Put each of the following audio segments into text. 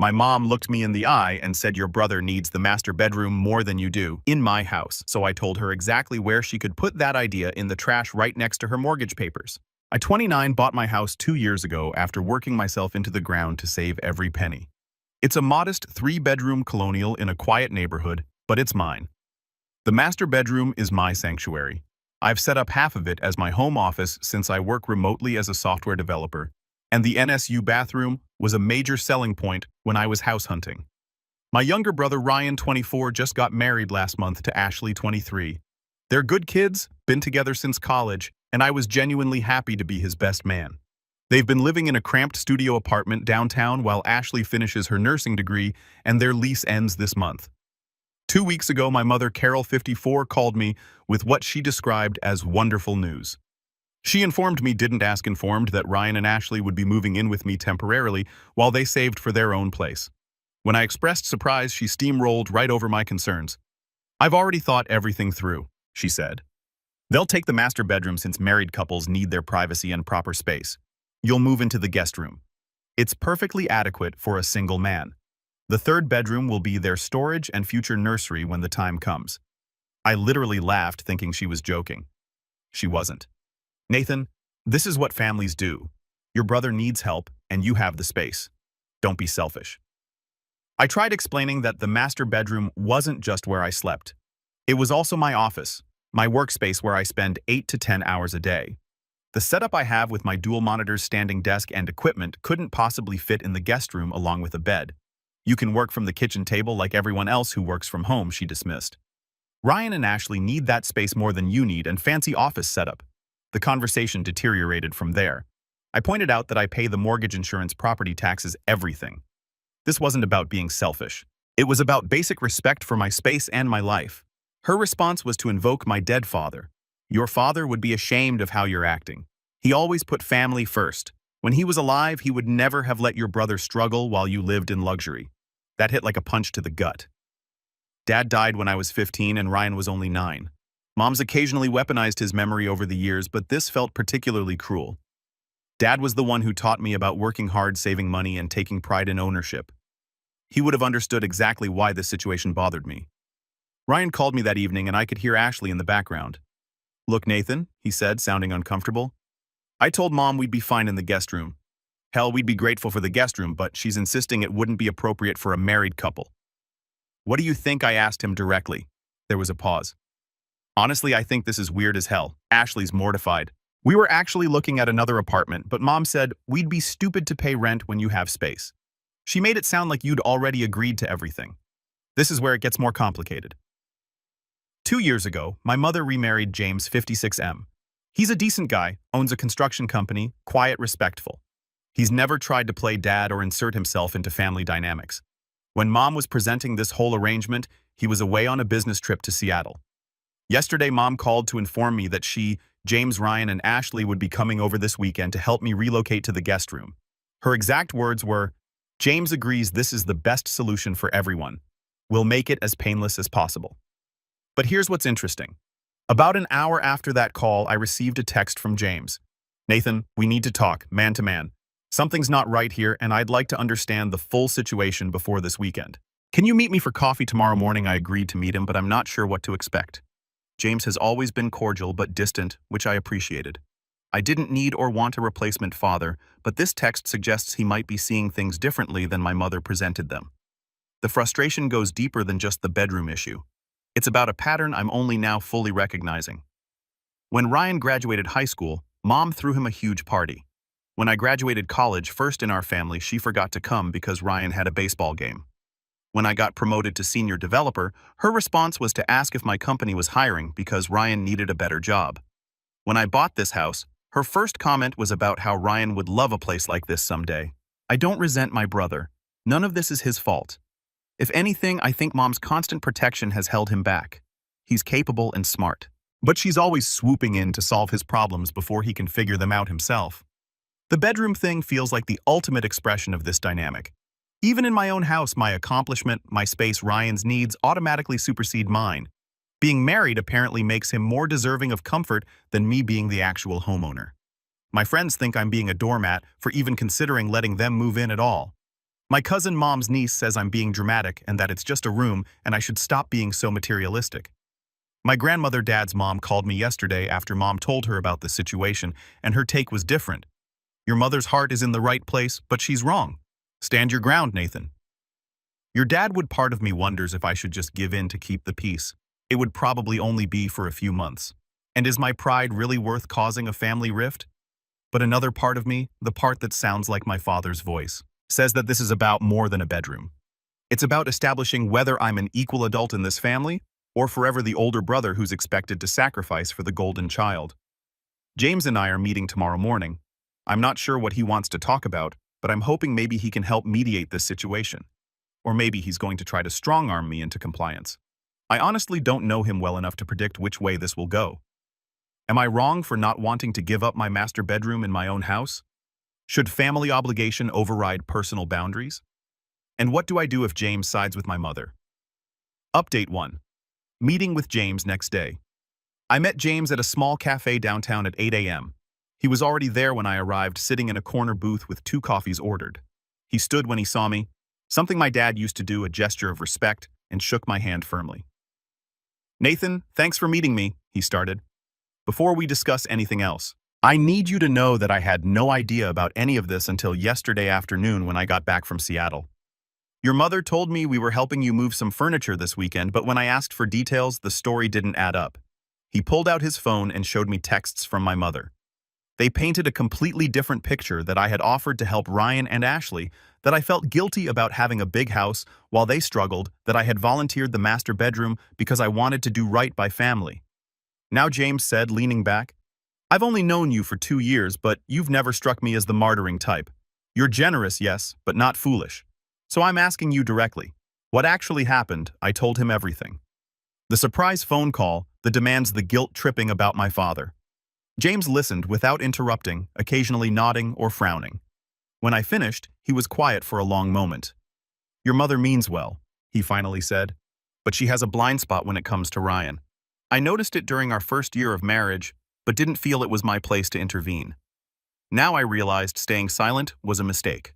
My mom looked me in the eye and said your brother needs the master bedroom more than you do in my house, so I told her exactly where she could put that idea in the trash right next to her mortgage papers. I, 29, bought my house 2 years ago after working myself into the ground to save every penny. It's a modest 3-bedroom colonial in a quiet neighborhood, but it's mine. The master bedroom is my sanctuary. I've set up half of it as my home office since I work remotely as a software developer, and the NSU bathroom was a major selling point when I was house hunting. My younger brother Ryan, 24, just got married last month to Ashley, 23. They're good kids, been together since college, and I was genuinely happy to be his best man. They've been living in a cramped studio apartment downtown while Ashley finishes her nursing degree, and their lease ends this month. 2 weeks ago, my mother, Carol, 54, called me with what she described as wonderful news. She informed me, didn't ask informed, that Ryan and Ashley would be moving in with me temporarily while they saved for their own place. When I expressed surprise, she steamrolled right over my concerns. I've already thought everything through, she said. They'll take the master bedroom since married couples need their privacy and proper space. You'll move into the guest room. It's perfectly adequate for a single man. The 3rd bedroom will be their storage and future nursery when the time comes. I literally laughed thinking she was joking. She wasn't. Nathan, this is what families do. Your brother needs help, and you have the space. Don't be selfish. I tried explaining that the master bedroom wasn't just where I slept. It was also my office, my workspace where I spend 8 to 10 hours a day. The setup I have with my dual monitors, standing desk, and equipment couldn't possibly fit in the guest room along with a bed. You can work from the kitchen table like everyone else who works from home, she dismissed. Ryan and Ashley need that space more than you need and fancy office setup. The conversation deteriorated from there. I pointed out that I pay the mortgage, insurance, property taxes, everything. This wasn't about being selfish. It was about basic respect for my space and my life. Her response was to invoke my dead father. Your father would be ashamed of how you're acting. He always put family first. When he was alive, he would never have let your brother struggle while you lived in luxury. That hit like a punch to the gut. Dad died when I was 15 and Ryan was only 9. Mom's occasionally weaponized his memory over the years, but this felt particularly cruel. Dad was the one who taught me about working hard, saving money, and taking pride in ownership. He would have understood exactly why this situation bothered me. Ryan called me that evening and I could hear Ashley in the background. Look, Nathan, he said, sounding uncomfortable. I told Mom we'd be fine in the guest room. Hell, we'd be grateful for the guest room, but she's insisting it wouldn't be appropriate for a married couple. What do you think? I asked him directly. There was a pause. Honestly, I think this is weird as hell. Ashley's mortified. We were actually looking at another apartment, but Mom said we'd be stupid to pay rent when you have space. She made it sound like you'd already agreed to everything. This is where it gets more complicated. 2 years ago, my mother remarried James, 56M. He's a decent guy, owns a construction company, quiet, respectful. He's never tried to play dad or insert himself into family dynamics. When Mom was presenting this whole arrangement, he was away on a business trip to Seattle. Yesterday, Mom called to inform me that she, James, Ryan, and Ashley would be coming over this weekend to help me relocate to the guest room. Her exact words were, James agrees this is the best solution for everyone. We'll make it as painless as possible. But here's what's interesting. About an hour after that call, I received a text from James. Nathan, we need to talk, man to man. Something's not right here, and I'd like to understand the full situation before this weekend. Can you meet me for coffee tomorrow morning? I agreed to meet him, but I'm not sure what to expect. James has always been cordial but distant, which I appreciated. I didn't need or want a replacement father, but this text suggests he might be seeing things differently than my mother presented them. The frustration goes deeper than just the bedroom issue. It's about a pattern I'm only now fully recognizing. When Ryan graduated high school, Mom threw him a huge party. When I graduated college, first in our family, she forgot to come because Ryan had a baseball game. When I got promoted to senior developer, her response was to ask if my company was hiring because Ryan needed a better job. When I bought this house, her first comment was about how Ryan would love a place like this someday. I don't resent my brother. None of this is his fault. If anything, I think Mom's constant protection has held him back. He's capable and smart. But she's always swooping in to solve his problems before he can figure them out himself. The bedroom thing feels like the ultimate expression of this dynamic. Even in my own house, my accomplishment, my space, Ryan's needs automatically supersede mine. Being married apparently makes him more deserving of comfort than me being the actual homeowner. My friends think I'm being a doormat for even considering letting them move in at all. My cousin mom's niece says I'm being dramatic and that it's just a room and I should stop being so materialistic. My grandmother dad's mom called me yesterday after mom told her about the situation, and her take was different. Your mother's heart is in the right place, but she's wrong. Stand your ground, Nathan. Your dad would part of me wonders if I should just give in to keep the peace. It would probably only be for a few months. And is my pride really worth causing a family rift? But another part of me, the part that sounds like my father's voice, says that this is about more than a bedroom. It's about establishing whether I'm an equal adult in this family or forever the older brother who's expected to sacrifice for the golden child. James and I are meeting tomorrow morning. I'm not sure what he wants to talk about, but I'm hoping maybe he can help mediate this situation. Or maybe he's going to try to strong-arm me into compliance. I honestly don't know him well enough to predict which way this will go. Am I wrong for not wanting to give up my master bedroom in my own house? Should family obligation override personal boundaries? And what do I do if James sides with my mother? Update 1. Meeting with James next day. I met James at a small cafe downtown at 8 a.m. He was already there when I arrived, sitting in a corner booth with 2 coffees ordered. He stood when he saw me, something my dad used to do, a gesture of respect, and shook my hand firmly. Nathan, thanks for meeting me, he started. Before we discuss anything else, I need you to know that I had no idea about any of this until yesterday afternoon when I got back from Seattle. Your mother told me we were helping you move some furniture this weekend, but when I asked for details, the story didn't add up. He pulled out his phone and showed me texts from my mother. They painted a completely different picture that I had offered to help Ryan and Ashley, that I felt guilty about having a big house while they struggled, that I had volunteered the master bedroom because I wanted to do right by family. Now James said, leaning back, I've only known you for 2 years, but you've never struck me as the martyring type. You're generous, yes, but not foolish. So I'm asking you directly. What actually happened? I told him everything. The surprise phone call, the demands, the guilt-tripping about my father. James listened without interrupting, occasionally nodding or frowning. When I finished, he was quiet for a long moment. Your mother means well, he finally said, but she has a blind spot when it comes to Ryan. I noticed it during our first year of marriage, but didn't feel it was my place to intervene. Now I realized staying silent was a mistake.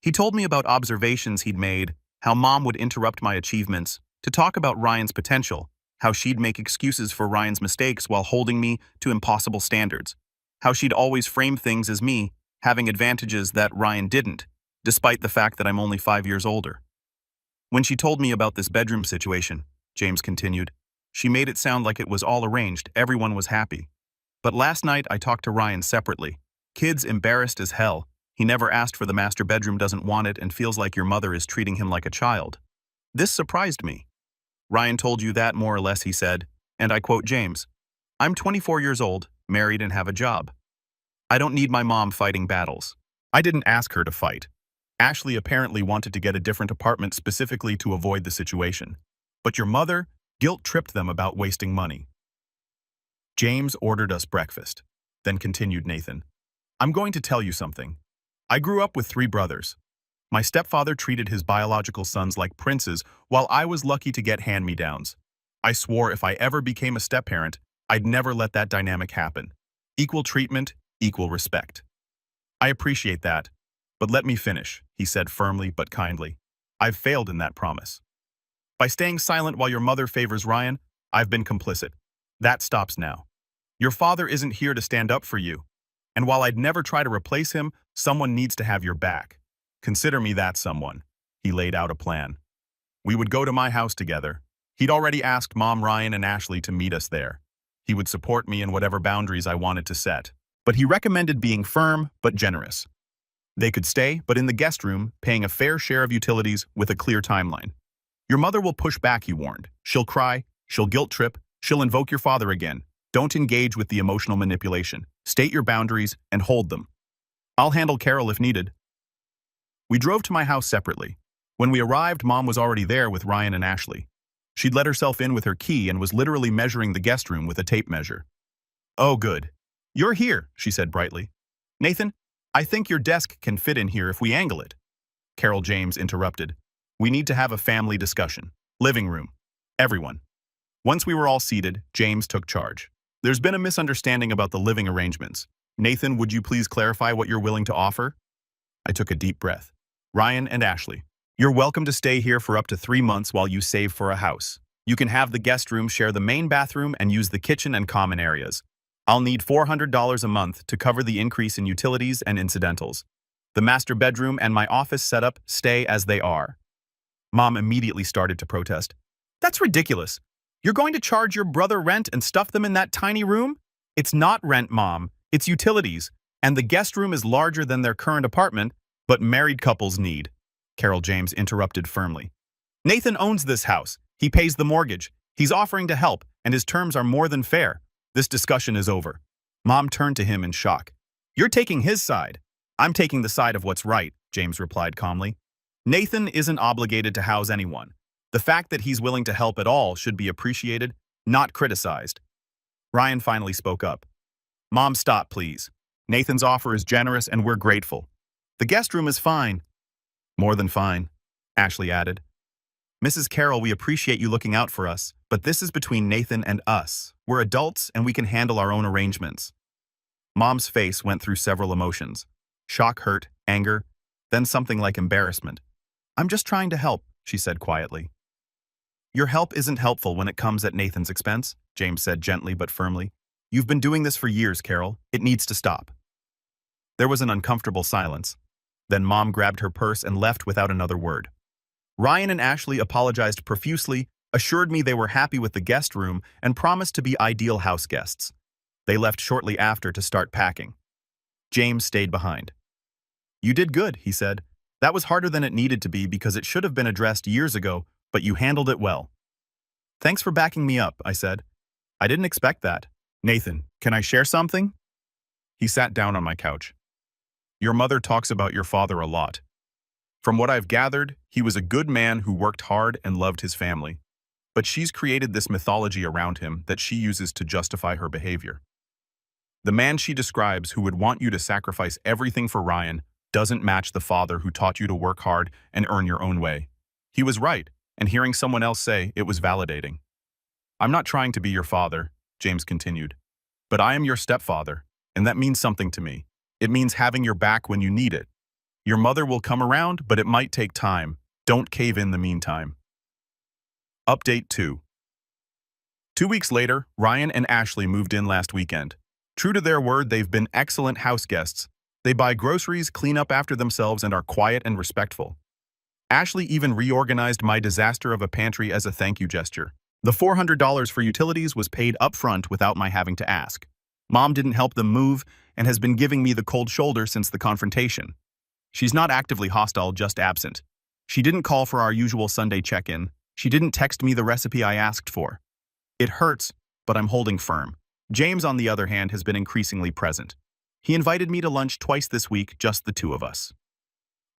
He told me about observations he'd made, how mom would interrupt my achievements, to talk about Ryan's potential, how she'd make excuses for Ryan's mistakes while holding me to impossible standards, how she'd always frame things as me having advantages that Ryan didn't, despite the fact that I'm only 5 years older. When she told me about this bedroom situation, James continued, she made it sound like it was all arranged, everyone was happy. But last night I talked to Ryan separately. Kid's embarrassed as hell. He never asked for the master bedroom, doesn't want it, and feels like your mother is treating him like a child. This surprised me. Ryan told you that, more or less, he said, and I quote James, I'm 24 years old, married, and have a job. I don't need my mom fighting battles. I didn't ask her to fight. Ashley apparently wanted to get a different apartment specifically to avoid the situation. But your mother guilt-tripped them about wasting money. James ordered us breakfast. Then continued Nathan, I'm going to tell you something. I grew up with 3 brothers. My stepfather treated his biological sons like princes, while I was lucky to get hand-me-downs. I swore if I ever became a step-parent, I'd never let that dynamic happen. Equal treatment, equal respect. I appreciate that, but let me finish, he said firmly but kindly. I've failed in that promise. By staying silent while your mother favors Ryan, I've been complicit. That stops now. Your father isn't here to stand up for you. And while I'd never try to replace him, someone needs to have your back. Consider me that someone. He laid out a plan. We would go to my house together. He'd already asked Mom, Ryan, and Ashley to meet us there. He would support me in whatever boundaries I wanted to set. But he recommended being firm but generous. They could stay, but in the guest room, paying a fair share of utilities with a clear timeline. Your mother will push back, he warned. She'll cry, she'll guilt trip, she'll invoke your father again. Don't engage with the emotional manipulation. State your boundaries and hold them. I'll handle Carol if needed. We drove to my house separately. When we arrived, Mom was already there with Ryan and Ashley. She'd let herself in with her key and was literally measuring the guest room with a tape measure. Oh, good. You're here, she said brightly. Nathan, I think your desk can fit in here if we angle it. Carol James interrupted. We need to have a family discussion. Living room. Everyone. Once we were all seated, James took charge. There's been a misunderstanding about the living arrangements. Nathan, would you please clarify what you're willing to offer? I took a deep breath. Ryan and Ashley. You're welcome to stay here for up to 3 months while you save for a house. You can have the guest room share the main bathroom and use the kitchen and common areas. I'll need $400 a month to cover the increase in utilities and incidentals. The master bedroom and my office setup stay as they are. Mom immediately started to protest. That's ridiculous. You're going to charge your brother rent and stuff them in that tiny room? It's not rent, Mom. It's utilities. And the guest room is larger than their current apartment, but married couples need. Carol James interrupted firmly. Nathan owns this house. He pays the mortgage. He's offering to help, and his terms are more than fair. This discussion is over. Mom turned to him in shock. You're taking his side. I'm taking the side of what's right, James replied calmly. Nathan isn't obligated to house anyone. The fact that he's willing to help at all should be appreciated, not criticized. Ryan finally spoke up. Mom, stop, please. Nathan's offer is generous and we're grateful. The guest room is fine. More than fine, Ashley added. Mrs. Carroll, we appreciate you looking out for us, but this is between Nathan and us. We're adults and we can handle our own arrangements. Mom's face went through several emotions. Shock, hurt, anger, then something like embarrassment. I'm just trying to help, she said quietly. Your help isn't helpful when it comes at Nathan's expense, James said gently but firmly. You've been doing this for years, Carol. It needs to stop. There was an uncomfortable silence. Then Mom grabbed her purse and left without another word. Ryan and Ashley apologized profusely, assured me they were happy with the guest room, and promised to be ideal house guests. They left shortly after to start packing. James stayed behind. You did good, he said. That was harder than it needed to be because it should have been addressed years ago, but you handled it well. Thanks for backing me up, I said. I didn't expect that. Nathan, can I share something? He sat down on my couch. Your mother talks about your father a lot. From what I've gathered, he was a good man who worked hard and loved his family. But she's created this mythology around him that she uses to justify her behavior. The man she describes who would want you to sacrifice everything for Ryan doesn't match the father who taught you to work hard and earn your own way. He was right, and hearing someone else say it was validating. I'm not trying to be your father, James continued, but I am your stepfather, and that means something to me. It means having your back when you need it. Your mother will come around, but it might take time. Don't cave in the meantime. Update 2. 2 weeks later, Ryan and Ashley moved in last weekend. True to their word, they've been excellent house guests. They buy groceries, clean up after themselves, and are quiet and respectful. Ashley even reorganized my disaster of a pantry as a thank you gesture. The $400 for utilities was paid up front without my having to ask. Mom didn't help them move and has been giving me the cold shoulder since the confrontation. She's not actively hostile, just absent. She didn't call for our usual Sunday check-in. She didn't text me the recipe I asked for. It hurts, but I'm holding firm. James, on the other hand, has been increasingly present. He invited me to lunch twice this week, just the two of us.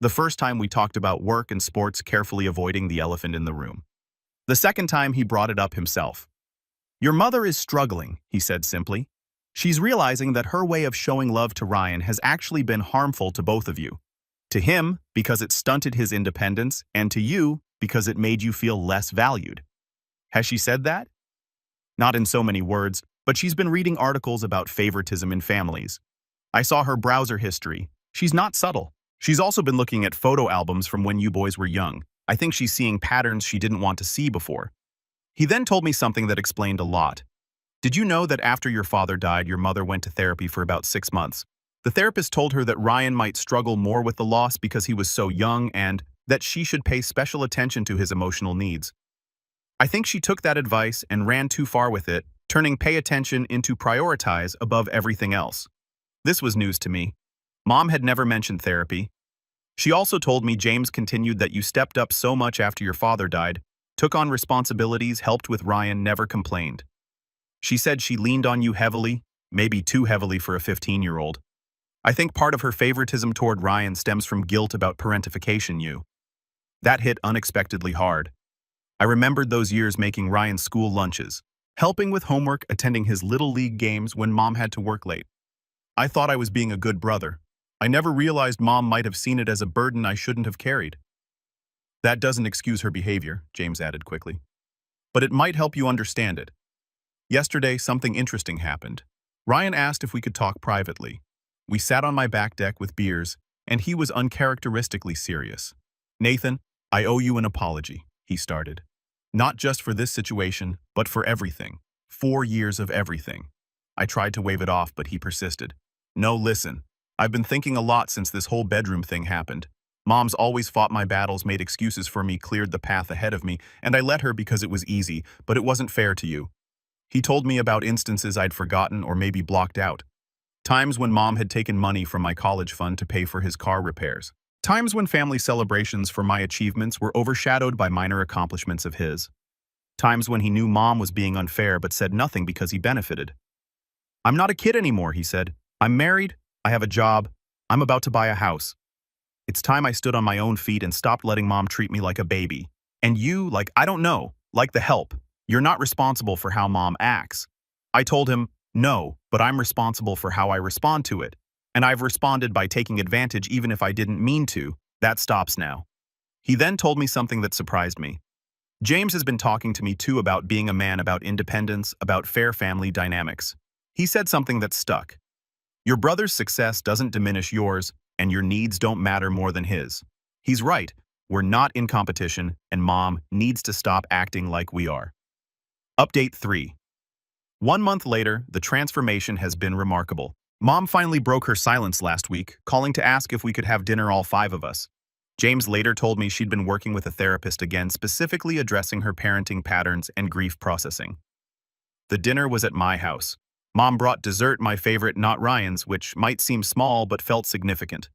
The first time we talked about work and sports, carefully avoiding the elephant in the room. The second time he brought it up himself. Your mother is struggling, he said simply. She's realizing that her way of showing love to Ryan has actually been harmful to both of you. To him, because it stunted his independence, and to you, because it made you feel less valued. Has she said that? Not in so many words, but she's been reading articles about favoritism in families. I saw her browser history. She's not subtle. She's also been looking at photo albums from when you boys were young. I think she's seeing patterns she didn't want to see before. He then told me something that explained a lot. Did you know that after your father died, your mother went to therapy for about 6 months? The therapist told her that Ryan might struggle more with the loss because he was so young and that she should pay special attention to his emotional needs. I think she took that advice and ran too far with it, turning pay attention into prioritize above everything else. This was news to me. Mom had never mentioned therapy. She also told me James continued that you stepped up so much after your father died, took on responsibilities, helped with Ryan, never complained. She said she leaned on you heavily, maybe too heavily for a 15-year-old. I think part of her favoritism toward Ryan stems from guilt about parentification you. That hit unexpectedly hard. I remembered those years making Ryan school lunches, helping with homework, attending his little league games when Mom had to work late. I thought I was being a good brother. I never realized Mom might have seen it as a burden I shouldn't have carried. That doesn't excuse her behavior, James added quickly. But it might help you understand it. Yesterday, something interesting happened. Ryan asked if we could talk privately. We sat on my back deck with beers, and he was uncharacteristically serious. "Nathan, I owe you an apology," he started. "Not just for this situation, but for everything. 4 years of everything." I tried to wave it off, but he persisted. "No, listen. I've been thinking a lot since this whole bedroom thing happened. Mom's always fought my battles, made excuses for me, cleared the path ahead of me, and I let her because it was easy, but it wasn't fair to you." He told me about instances I'd forgotten or maybe blocked out. Times when Mom had taken money from my college fund to pay for his car repairs. Times when family celebrations for my achievements were overshadowed by minor accomplishments of his. Times when he knew Mom was being unfair but said nothing because he benefited. "I'm not a kid anymore," he said. "I'm married, I have a job, I'm about to buy a house. It's time I stood on my own feet and stopped letting Mom treat me like a baby. And you, I don't know, like the help. You're not responsible for how Mom acts." I told him, "No, but I'm responsible for how I respond to it. And I've responded by taking advantage even if I didn't mean to. That stops now." He then told me something that surprised me. James has been talking to me too about being a man, about independence, about fair family dynamics. He said something that stuck. "Your brother's success doesn't diminish yours, and your needs don't matter more than his." He's right. We're not in competition, and Mom needs to stop acting like we are. Update 3. 1 month later, the transformation has been remarkable. Mom finally broke her silence last week, calling to ask if we could have dinner, all 5 of us. James later told me she'd been working with a therapist again, specifically addressing her parenting patterns and grief processing. The dinner was at my house. Mom brought dessert, my favorite, not Ryan's, which might seem small but felt significant.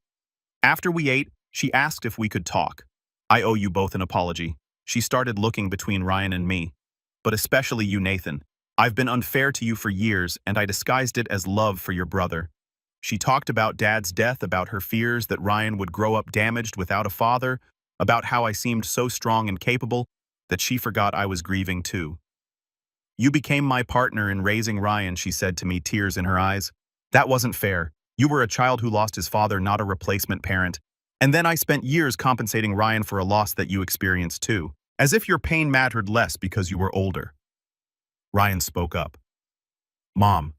After we ate, she asked if we could talk. "I owe you both an apology." She started looking between Ryan and me. "But especially you, Nathan. I've been unfair to you for years, and I disguised it as love for your brother." She talked about Dad's death, about her fears that Ryan would grow up damaged without a father, about how I seemed so strong and capable that she forgot I was grieving too. "You became my partner in raising Ryan," she said to me, tears in her eyes. "That wasn't fair. You were a child who lost his father, not a replacement parent. And then I spent years compensating Ryan for a loss that you experienced too, as if your pain mattered less because you were older." Ryan spoke up. "Mom,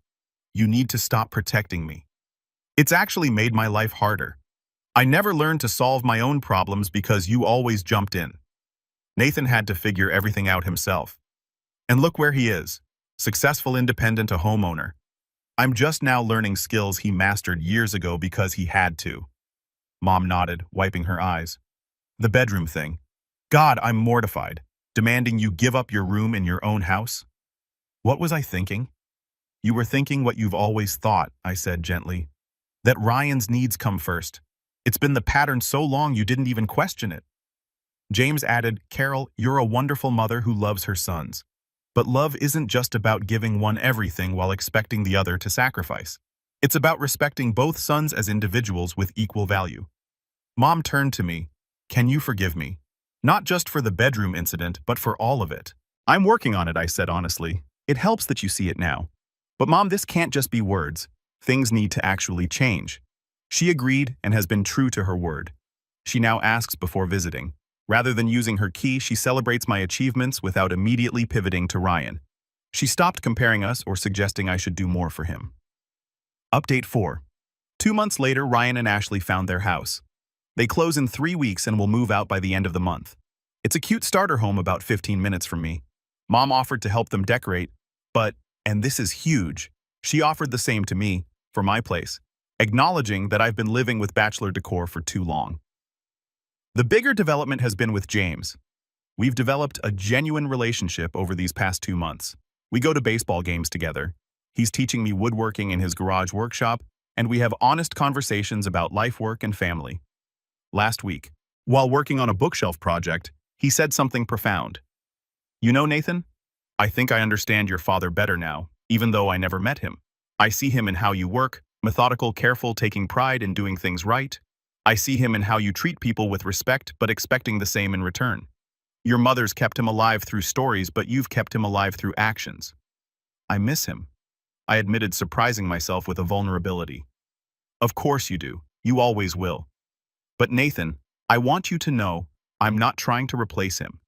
you need to stop protecting me. It's actually made my life harder. I never learned to solve my own problems because you always jumped in." Nathan had to figure everything out himself. And look where he is, successful, independent, a homeowner. I'm just now learning skills he mastered years ago because he had to. Mom nodded, wiping her eyes. "The bedroom thing. God, I'm mortified. Demanding you give up your room in your own house." "What was I thinking?" "You were thinking what you've always thought," I said gently. "That Ryan's needs come first. It's been the pattern so long you didn't even question it." James added, "Carol, you're a wonderful mother who loves her sons. But love isn't just about giving one everything while expecting the other to sacrifice. It's about respecting both sons as individuals with equal value." Mom turned to me. "Can you forgive me? Not just for the bedroom incident, but for all of it." "I'm working on it," I said honestly. "It helps that you see it now. But Mom, this can't just be words. Things need to actually change." She agreed and has been true to her word. She now asks before visiting. Rather than using her key, she celebrates my achievements without immediately pivoting to Ryan. She stopped comparing us or suggesting I should do more for him. Update 4. 2 months later, Ryan and Ashley found their house. They close in 3 weeks and will move out by the end of the month. It's a cute starter home about 15 minutes from me. Mom offered to help them decorate, but, and this is huge, she offered the same to me, for my place, acknowledging that I've been living with bachelor decor for too long. The bigger development has been with James. We've developed a genuine relationship over these past 2 months. We go to baseball games together. He's teaching me woodworking in his garage workshop, and we have honest conversations about life, work, and family. Last week, while working on a bookshelf project, he said something profound. "You know, Nathan, I think I understand your father better now, even though I never met him. I see him in how you work, methodical, careful, taking pride in doing things right. I see him in how you treat people with respect but expecting the same in return. Your mother's kept him alive through stories, but you've kept him alive through actions. I miss him," I admitted, surprising myself with a vulnerability. "Of course you do. You always will. But Nathan, I want you to know I'm not trying to replace him.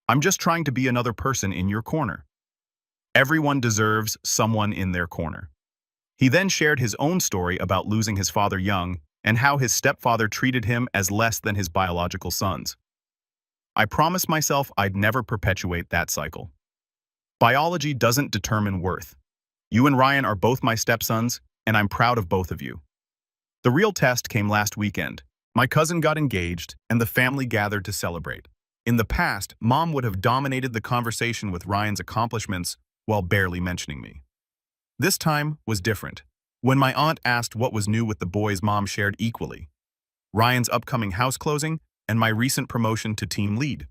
I'm just trying to be another person in your corner. Everyone deserves someone in their corner." He then shared his own story about losing his father young and how his stepfather treated him as less than his biological sons. I promised myself I'd never perpetuate that cycle. Biology doesn't determine worth. You and Ryan are both my stepsons, and I'm proud of both of you. The real test came last weekend. My cousin got engaged, and the family gathered to celebrate. In the past, Mom would have dominated the conversation with Ryan's accomplishments while barely mentioning me. This time was different. When my aunt asked what was new with the boys, Mom shared equally. Ryan's upcoming house closing and my recent promotion to team lead.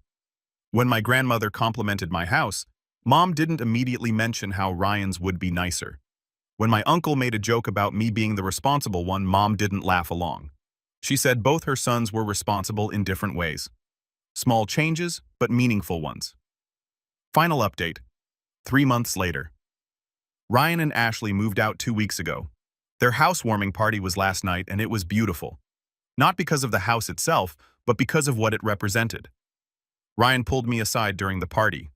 When my grandmother complimented my house, Mom didn't immediately mention how Ryan's would be nicer. When my uncle made a joke about me being the responsible one, Mom didn't laugh along. She said both her sons were responsible in different ways. Small changes, but meaningful ones. Final update. 3 months later. Ryan and Ashley moved out 2 weeks ago. Their housewarming party was last night, and it was beautiful. Not because of the house itself, but because of what it represented. Ryan pulled me aside during the party.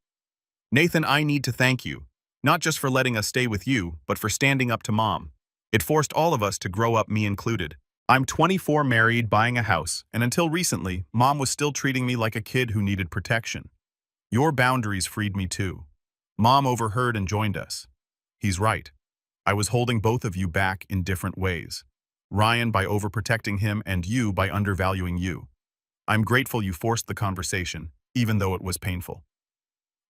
"Nathan, I need to thank you, not just for letting us stay with you, but for standing up to Mom. It forced all of us to grow up, me included. I'm 24, married, buying a house, and until recently, Mom was still treating me like a kid who needed protection. Your boundaries freed me too. Mom overheard and joined us. He's right. I was holding both of you back in different ways. Ryan by overprotecting him and you by undervaluing you. I'm grateful you forced the conversation, even though it was painful."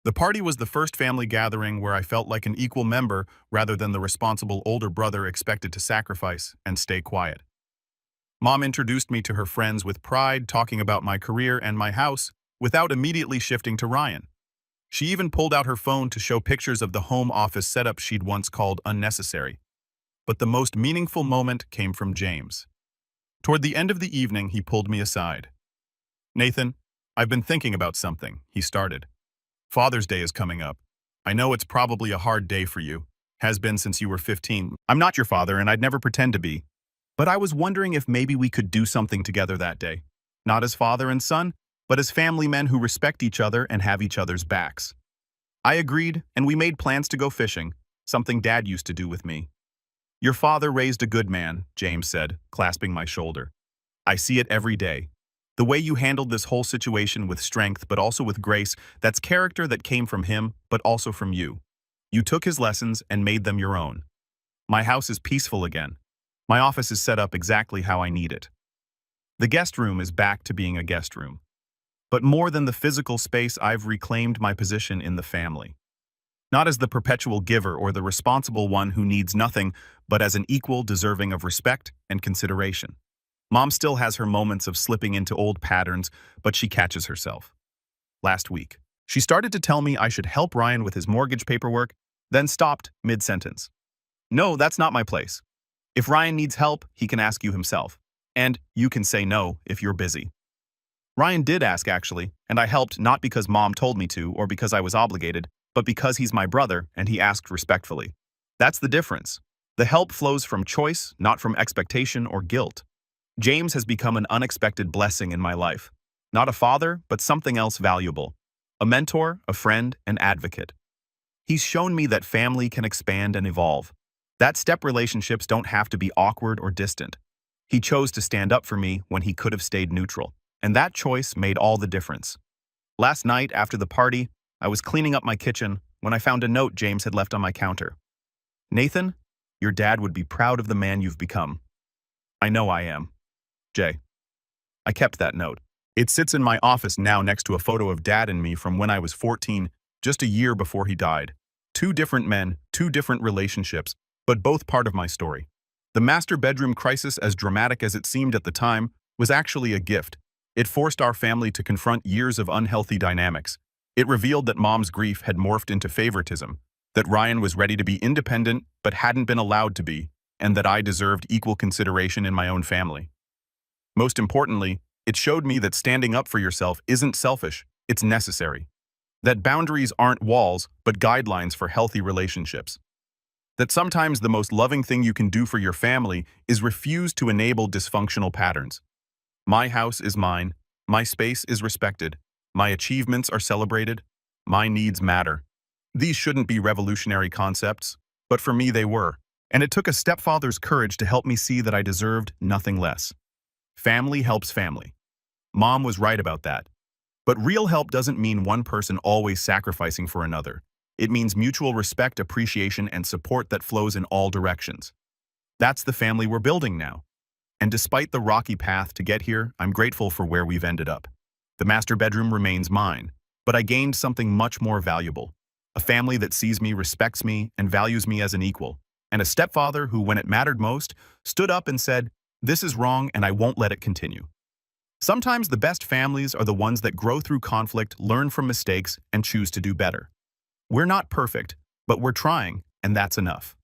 The party was the first family gathering where I felt like an equal member rather than the responsible older brother expected to sacrifice and stay quiet. Mom introduced me to her friends with pride, talking about my career and my house, without immediately shifting to Ryan. She even pulled out her phone to show pictures of the home office setup she'd once called unnecessary. But the most meaningful moment came from James. Toward the end of the evening, he pulled me aside. "Nathan, I've been thinking about something," he started. "Father's Day is coming up. I know it's probably a hard day for you. Has been since you were 15. I'm not your father, and I'd never pretend to be. But I was wondering if maybe we could do something together that day. Not as father and son, but as family men who respect each other and have each other's backs." I agreed, and we made plans to go fishing, something Dad used to do with me. "Your father raised a good man," James said, clasping my shoulder. "I see it every day. The way you handled this whole situation with strength but also with grace, that's character that came from him but also from you. You took his lessons and made them your own. My house is peaceful again. My office is set up exactly how I need it. The guest room is back to being a guest room. But more than the physical space, I've reclaimed my position in the family. Not as the perpetual giver or the responsible one who needs nothing, but as an equal deserving of respect and consideration. Mom still has her moments of slipping into old patterns, but she catches herself. Last week, she started to tell me I should help Ryan with his mortgage paperwork, then stopped mid-sentence. "No, that's not my place. If Ryan needs help, he can ask you himself. And you can say no if you're busy." Ryan did ask, actually, and I helped not because Mom told me to or because I was obligated, but because he's my brother and he asked respectfully. That's the difference. The help flows from choice, not from expectation or guilt. James has become an unexpected blessing in my life. Not a father, but something else valuable. A mentor, a friend, an advocate. He's shown me that family can expand and evolve. That step relationships don't have to be awkward or distant. He chose to stand up for me when he could have stayed neutral. And that choice made all the difference. Last night, after the party, I was cleaning up my kitchen when I found a note James had left on my counter. "Nathan, your dad would be proud of the man you've become." "I know I am. Jay." I kept that note. It sits in my office now next to a photo of Dad and me from when I was 14, just a year before he died. 2 different men, 2 different relationships, but both part of my story. The master bedroom crisis, as dramatic as it seemed at the time, was actually a gift. It forced our family to confront years of unhealthy dynamics. It revealed that Mom's grief had morphed into favoritism, that Ryan was ready to be independent but hadn't been allowed to be, and that I deserved equal consideration in my own family. Most importantly, it showed me that standing up for yourself isn't selfish, it's necessary. That boundaries aren't walls, but guidelines for healthy relationships. That sometimes the most loving thing you can do for your family is refuse to enable dysfunctional patterns. My house is mine, my space is respected, my achievements are celebrated, my needs matter. These shouldn't be revolutionary concepts, but for me they were. And it took a stepfather's courage to help me see that I deserved nothing less. Family helps family. Mom was right about that. But real help doesn't mean one person always sacrificing for another. It means mutual respect, appreciation, and support that flows in all directions. That's the family we're building now. And despite the rocky path to get here, I'm grateful for where we've ended up. The master bedroom remains mine, but I gained something much more valuable. A family that sees me, respects me, and values me as an equal. And a stepfather who, when it mattered most, stood up and said, "This is wrong and I won't let it continue." Sometimes the best families are the ones that grow through conflict, learn from mistakes, and choose to do better. We're not perfect, but we're trying, and that's enough.